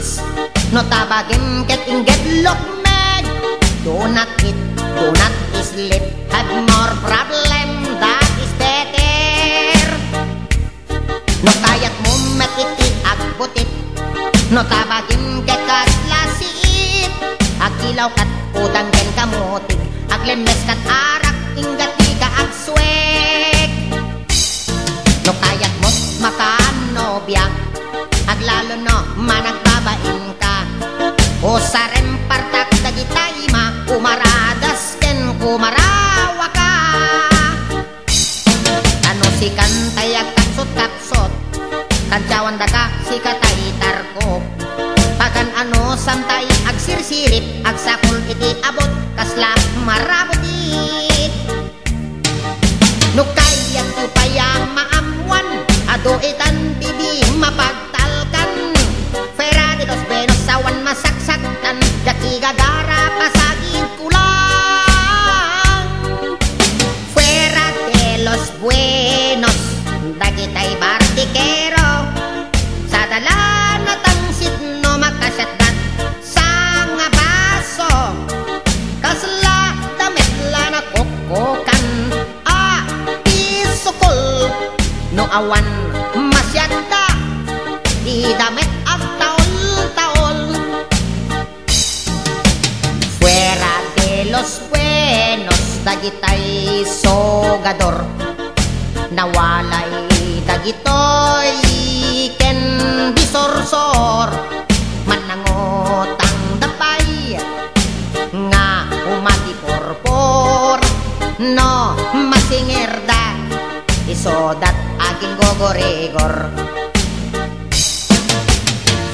mamis no tabagim ket inget look meg. Do not eat, do not sleep, have more problem, that is better. No kayat mo matitit agbutit no tabagim ket kaslasiit. Agilaw kat udang ken kamutik, aglemes kat arak ingat di ka agswek. No kayat mo makanobya, aglalo no managbabain ka. O sarem partak dagitay ma umaradas ken kumarawa ka. Ano si kantay agkaksot-kaksot, kadyawan daga si katay tarkop. Pagan ano samtay agsirsirip, agsakol iti abot kasla marabutit. No kayat upaya maamuan, ado itan bibi mapagtalkan. Fera de los Buenos sawan masaksaktan, daki gagara pasagid kulang. Fuera de los Buenos, dagitay bartikero, sa dala na tangsit no makasatdat sa nga baso. Kasla damit la na kokokan, isukol no awan masyadda, di damit ag taol-taol. Fuera de los Buenos, dagitay sogador, nawalay dagitoy ken bisorsor. Manangotang dapay nga umati porpor no masingirda, isodat aging gogoregor.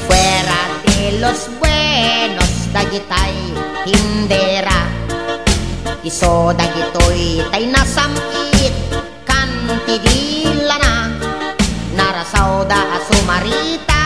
Fuera de los Buenos, dagitay hindera, iso dagitoy tay nasamit kan tidila na, narasaw da sumarita